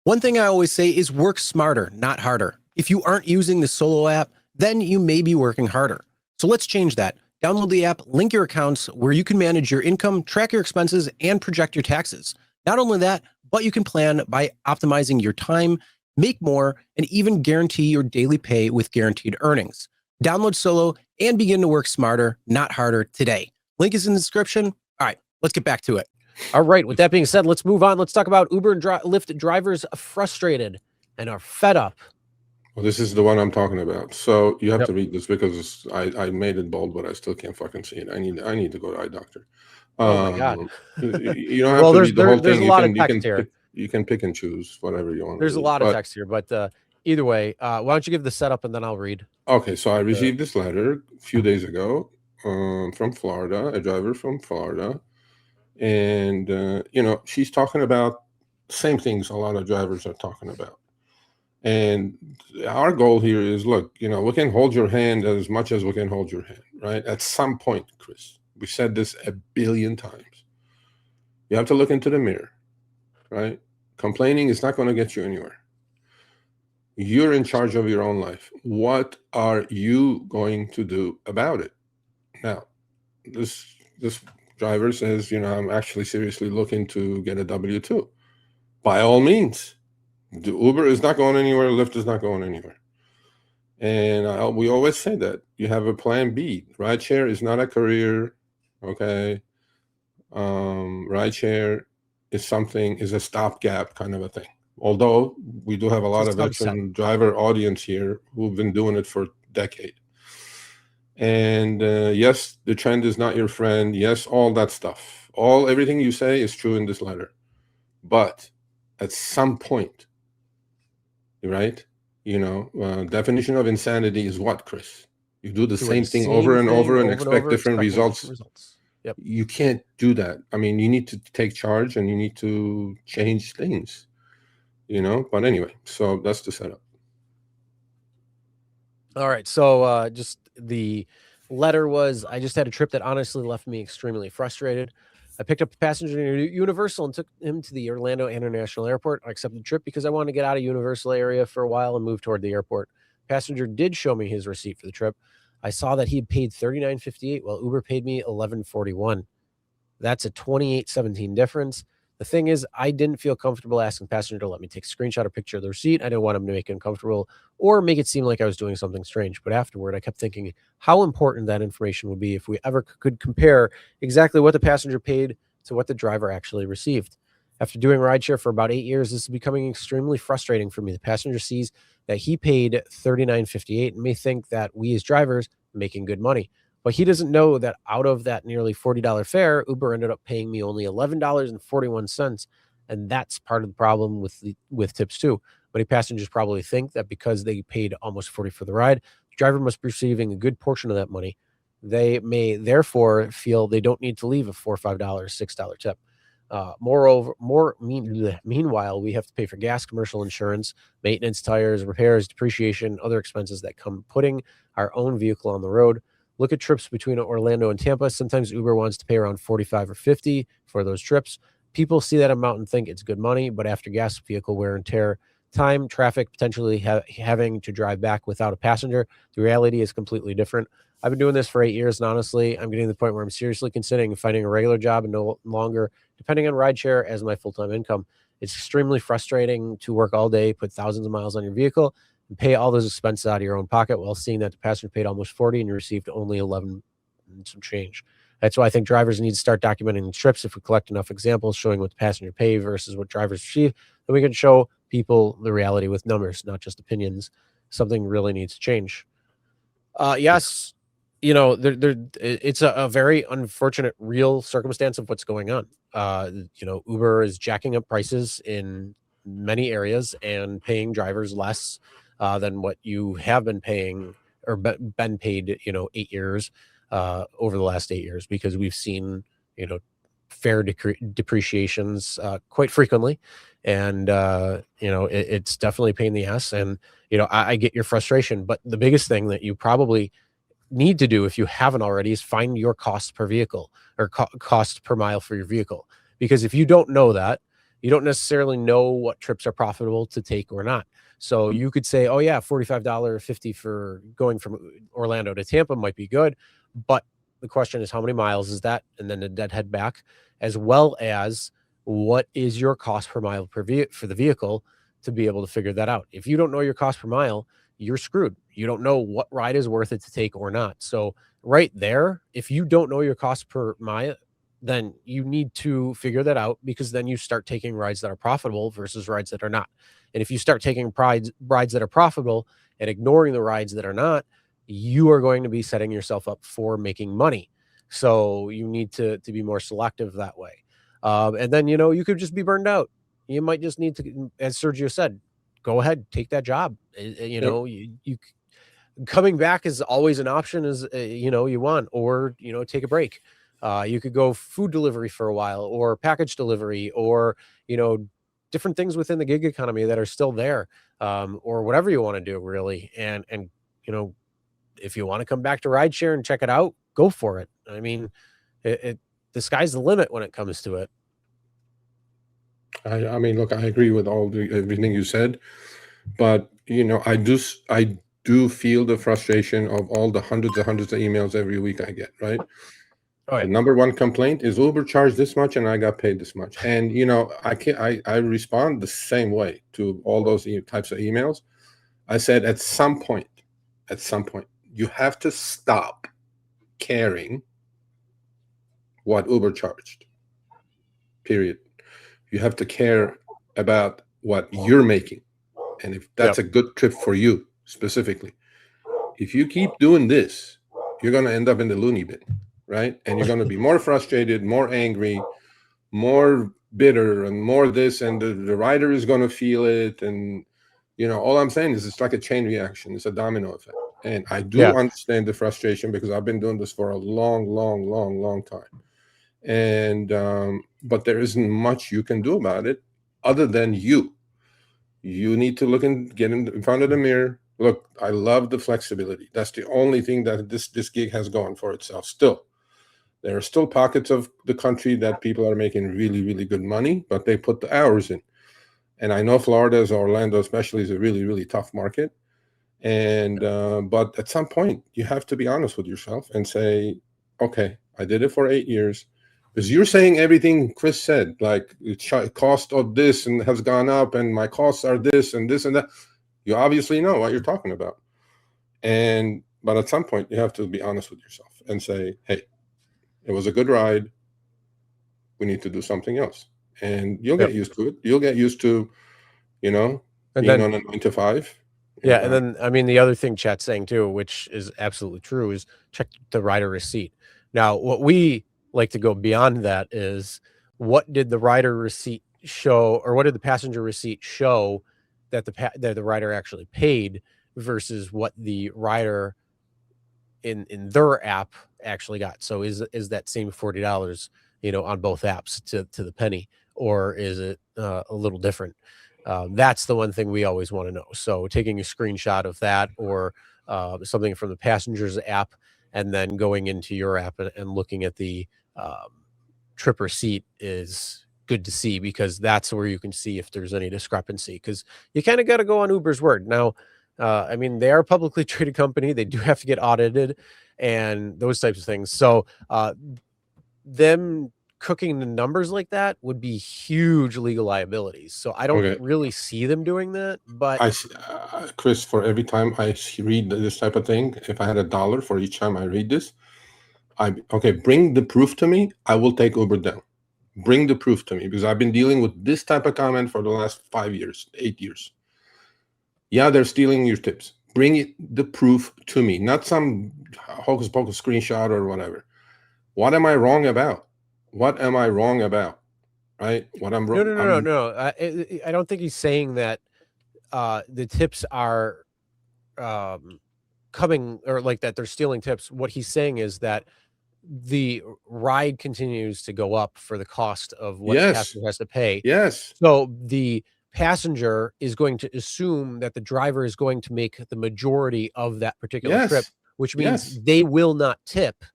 One thing I always say is work smarter, not harder. If you aren't using the Solo app, then you may be working harder. So let's change that. Download the app, link your accounts where you can manage your income, track your expenses, and project your taxes. Not only that, but you can plan by optimizing your time, make more, and even guarantee your daily pay with guaranteed earnings. Download Solo and begin to work smarter, not harder today. Link is in the description. All right, let's get back to it. All right, with that being said, let's move on. Let's talk about Uber and Lyft drivers frustrated and are fed up. Well, this is the one I'm talking about. So you have to read this because I made it bold, but I still can't fucking see it. I need to go to eye doctor. Oh my God. You don't have to read the whole thing. There's a lot of text here. You can pick and choose whatever you want. There's a lot of text here, but either way, why don't you give the setup and then I'll read. Okay, so I received this letter a few days ago from Florida, a driver from Florida. And, she's talking about the same things a lot of drivers are talking about. And our goal here is, look, we can hold your hand as much as we can hold your hand, right? At some point, Chris, we said this 1 billion times. You have to look into the mirror, right? Complaining is not going to get you anywhere. You're in charge of your own life. What are you going to do about it? Now, this driver says, I'm actually seriously looking to get a W-2. By all means. The Uber is not going anywhere. Lyft is not going anywhere. And we always say that. You have a plan B. Rideshare is not a career, okay? Rideshare is a stopgap kind of a thing. Although we do have a lot of veteran driver audience here who've been doing it for a decade. And yes, the trend is not your friend. Yes, all that stuff. Everything you say is true in this letter. But at some point, right? Definition of insanity is what, Chris? You do the same thing over and over and expect different results. Yep. You can't do that. I mean, you need to take charge and you need to change things, But anyway, so that's the setup. All right. So just the letter was, I just had a trip that honestly left me extremely frustrated. I picked up a passenger near Universal and took him to the Orlando International Airport. I accepted the trip because I wanted to get out of Universal area for a while and move toward the airport. Passenger did show me his receipt for the trip. I saw that he had paid $39.58 while Uber paid me $11.41. That's a $28.17 difference. The thing is, I didn't feel comfortable asking passenger to let me take a screenshot or picture of the receipt. I didn't want him to make it uncomfortable or make it seem like I was doing something strange. But afterward, I kept thinking how important that information would be if we ever could compare exactly what the passenger paid to what the driver actually received. After doing rideshare for about 8 years, this is becoming extremely frustrating for me. The passenger sees that he paid $39.58 and may think that we as drivers are making good money. But he doesn't know that out of that nearly $40 fare, Uber ended up paying me only $11.41. And that's part of the problem with tips too. Many passengers probably think that because they paid almost $40 for the ride, the driver must be receiving a good portion of that money. They may therefore feel they don't need to leave a $4 or $5, $6 tip. Meanwhile, we have to pay for gas, commercial insurance, maintenance, tires, repairs, depreciation, other expenses that come putting our own vehicle on the road. Look at trips between Orlando and Tampa. Sometimes Uber wants to pay around $45 or $50 for those trips. People see that amount and think it's good money, but after gas, vehicle wear and tear, time, traffic, potentially having to drive back without a passenger, the reality is completely different. I've been doing this for 8 years, and honestly, I'm getting to the point where I'm seriously considering finding a regular job and no longer depending on rideshare as my full-time income. It's extremely frustrating to work all day, put thousands of miles on your vehicle, and pay all those expenses out of your own pocket while seeing that the passenger paid almost $40 and you received only $11 and some change. That's why I think drivers need to start documenting the trips. If we collect enough examples showing what the passenger paid versus what drivers receive, then we can show people the reality with numbers, not just opinions. Something really needs to change. Yes, it's a very unfortunate real circumstance of what's going on. Uber is jacking up prices in many areas and paying drivers less than what you have been paying or been paid, 8 years over the last 8 years, because we've seen, fare depreciations quite frequently. And, it's definitely a pain in the ass. And, I get your frustration, but the biggest thing that you probably need to do if you haven't already is find your cost per vehicle or cost per mile for your vehicle. Because if you don't know that, you don't necessarily know what trips are profitable to take or not. So you could say, oh yeah, $45.50 for going from Orlando to Tampa might be good, but the question is how many miles is that, and then the deadhead back, as well as what is your cost per mile for the vehicle, to be able to figure that out. If you don't know your cost per mile, you're screwed. You don't know what ride is worth it to take or not. So right there, if you don't know your cost per mile, then you need to figure that out, because then you start taking rides that are profitable versus rides that are not. And if you start taking rides that are profitable and ignoring the rides that are not, you are going to be setting yourself up for making money. So you need to be more selective that way. And then, you could just be burned out. You might just need to, as Sergio said, go ahead, take that job. Yep. You coming back is always an option, as you want, or take a break. You could go food delivery for a while, or package delivery, or different things within the gig economy that are still there, or whatever you want to do, really. And if you want to come back to rideshare and check it out, go for it. I mean, the sky's the limit when it comes to it. I mean, look, I agree with everything you said, but I do feel the frustration of all the hundreds of emails every week I get, right? Oh, yeah. The number one complaint is Uber charged this much and I got paid this much. And I respond the same way to all those types of emails. I said at some point, you have to stop caring what Uber charged. Period. You have to care about what you're making, and if that's a good trip for you specifically. If you keep doing this, you're going to end up in the loony bin, right? And you're going to be more frustrated, more angry, more bitter, and more this, and the rider is going to feel it. And all I'm saying is it's like a chain reaction. It's a domino effect. And I do understand the frustration, because I've been doing this for a long time. And but there isn't much you can do about it other than you need to look and get in front of the mirror. Look, I love the flexibility. That's the only thing that this gig has going for itself. Still, there are still pockets of the country that people are making really good money, but they put the hours in. And I know Florida, Orlando especially, is a really tough market. And but at some point you have to be honest with yourself and say, okay, I did it for 8 years. Because you're saying everything Chris said, like cost of this and has gone up, and my costs are this and this and that. You obviously know what you're talking about. But at some point you have to be honest with yourself and say, hey, it was a good ride. We need to do something else. And you'll get used to it. You'll get used to, being on a 9 to 5. Yeah. And then, I mean, the other thing Chat's saying too, which is absolutely true, is check the rider receipt. Now, what we like to go beyond that is, what did the rider receipt show, or what did the passenger receipt show that the rider actually paid, versus what the rider in their app actually got? So is that same $40, on both apps to the penny, or is it a little different? That's the one thing we always want to know. So taking a screenshot of that, or something from the passenger's app, and then going into your app and looking at the trip receipt is good to see, because that's where you can see if there's any discrepancy, because you kind of got to go on Uber's word. Now, I mean, they are a publicly traded company. They do have to get audited and those types of things. So them cooking the numbers like that would be huge legal liabilities. So I don't really see them doing that. But Chris, for every time I read this type of thing, if I had $1 for each time I read this, bring the proof to me. I will take Uber down. Bring the proof to me, because I've been dealing with this type of comment for the last 5 years, 8 years. Yeah, they're stealing your tips. Bring the proof to me, not some hocus pocus screenshot or whatever. What am I wrong about? What am I wrong about? Right? What I'm wrong? No. I don't think he's saying that the tips are coming, or like that they're stealing tips. What he's saying is that the ride continues to go up for the cost of what the passenger has to pay. Yes. So the passenger is going to assume that the driver is going to make the majority of that particular trip, which means they will not tip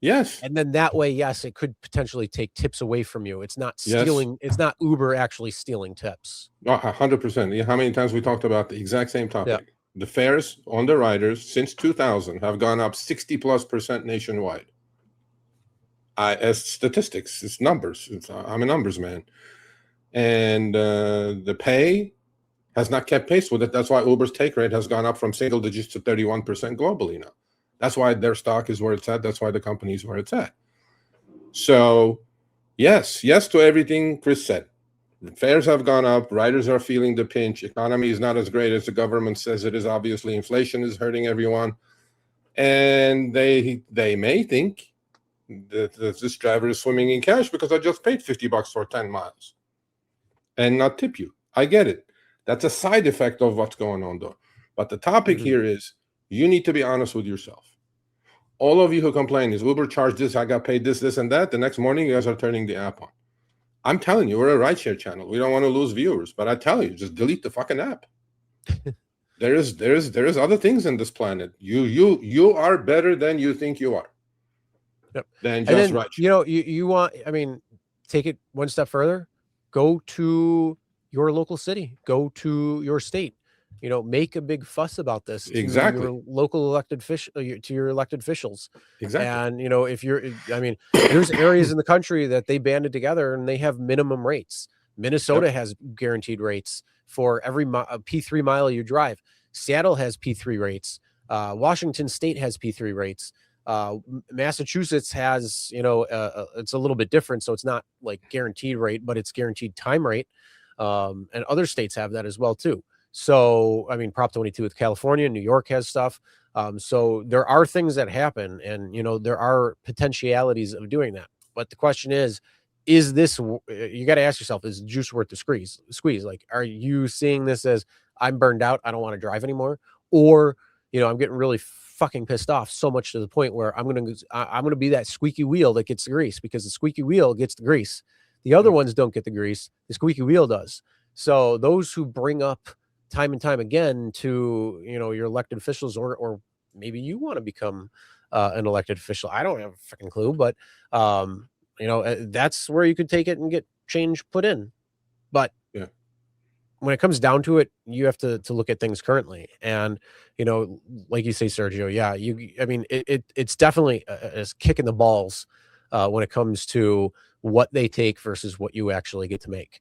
Yes. And then that way, yes, it could potentially take tips away from you. It's not Yes. stealing. It's not Uber actually stealing tips. 100%. How many times we talked about the exact same topic? The fares on the riders since 2000 have gone up 60+% nationwide. As statistics, it's numbers. I'm a numbers man. And the pay has not kept pace with it. That's why Uber's take rate has gone up from single digits to 31% globally now. That's why their stock is where it's at. That's why the company is where it's at. So, yes to everything Chris said. Fares have gone up. Riders are feeling the pinch. Economy is not as great as the government says it is. Obviously, inflation is hurting everyone. And they may think that this driver is swimming in cash because I just paid $50 for 10 miles and not tip you. I get it. That's a side effect of what's going on, though. But the topic here is you need to be honest with yourself. All of you who complain is Uber charged this, I got paid this, and that. The next morning, you guys are turning the app on. I'm telling you, we're a rideshare channel. We don't want to lose viewers, but I tell you, just delete the fucking app. There is other things in this planet. You are better than you think you are. Yep. Than just rideshare. You want. I mean, take it one step further. Go to your local city. Go to your state. Make a big fuss about this to your local elected to your elected officials. Exactly. And there's areas in the country that they banded together and they have minimum rates. Minnesota has guaranteed rates for every P3 mile you drive. Seattle has P3 rates. Washington State has P3 rates. Massachusetts has, it's a little bit different, so it's not like guaranteed rate, but it's guaranteed time rate. And other states have that as well too. So, Prop 22 with California, New York has stuff. So there are things that happen, and there are potentialities of doing that. But the question is this? You got to ask yourself: is the juice worth the squeeze? Like, are you seeing this as I'm burned out, I don't want to drive anymore, or I'm getting really fucking pissed off so much to the point where I'm gonna be that squeaky wheel that gets the grease, because the squeaky wheel gets the grease. The other ones don't get the grease. The squeaky wheel does. So those who bring up time and time again to your elected officials, or maybe you want to become an elected official. I don't have a fucking clue, but that's where you could take it and get change put in. But when it comes down to it, you have to look at things currently. And like you say, Sergio, it's definitely a kick in the balls when it comes to what they take versus what you actually get to make.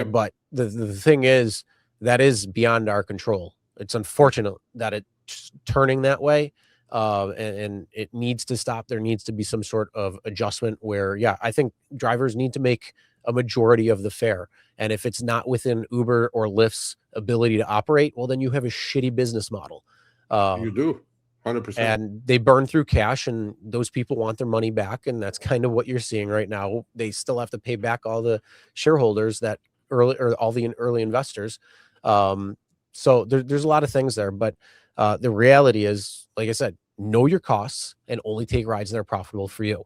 But the thing is, that is beyond our control. It's unfortunate that it's turning that way, and it needs to stop. There needs to be some sort of adjustment where, I think drivers need to make a majority of the fare. And if it's not within Uber or Lyft's ability to operate, well, then you have a shitty business model. You do. 100%. And they burn through cash, and those people want their money back. And that's kind of what you're seeing right now. They still have to pay back all the shareholders all the early investors. So there's a lot of things there, but the reality is, like I said, know your costs and only take rides that are profitable for you.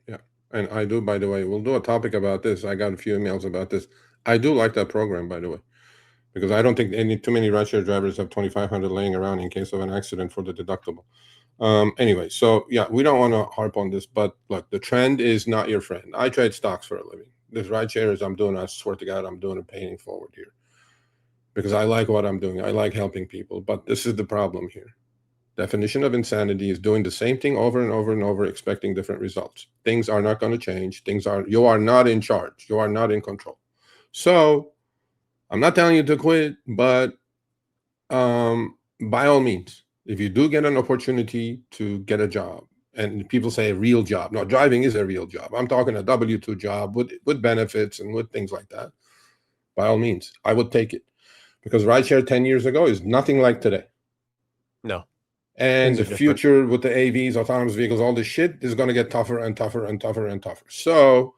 Yeah. And I do, by the way, we'll do a topic about this. I got a few emails about this. I do like that program, by the way, because I don't think too many rideshare drivers have $2,500 laying around in case of an accident for the deductible. Anyway, so we don't want to harp on this, but look, the trend is not your friend. I trade stocks for a living. This rideshare I'm doing, I swear to God, I'm doing it paying forward here, because I like what I'm doing. I like helping people, but this is the problem here. Definition of insanity is doing the same thing over and over and over, expecting different results. Things are not going to change. You are not in charge. You are not in control. So I'm not telling you to quit, but by all means, if you do get an opportunity to get a job, and people say a real job. No, driving is a real job. I'm talking a W-2 job with benefits and with things like that. By all means, I would take it, because rideshare 10 years ago is nothing like today. No. And the future with the AVs, autonomous vehicles, all this shit is going to get tougher and tougher and tougher and tougher. So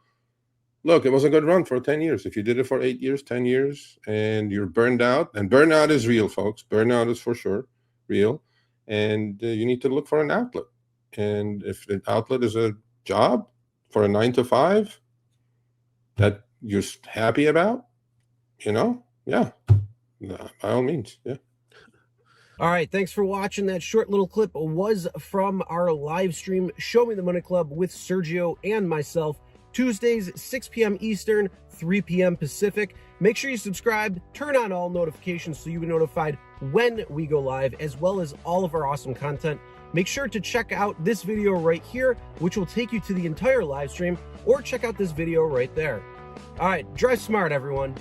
look, it was a good run for 10 years. If you did it for 8 years, 10 years, and you're burned out, and burnout is real, folks. Burnout is for sure real. And you need to look for an outlet. And if the outlet is a job for a 9 to 5 that you're happy about, by all means, All right, thanks for watching. That short little clip was from our live stream, Show Me the Money Club with Sergio and myself, Tuesdays, 6 p.m. Eastern, 3 p.m. Pacific. Make sure you subscribe, turn on all notifications so you get notified when we go live, as well as all of our awesome content. Make sure to check out this video right here, which will take you to the entire live stream, or check out this video right there. All right, drive smart, everyone.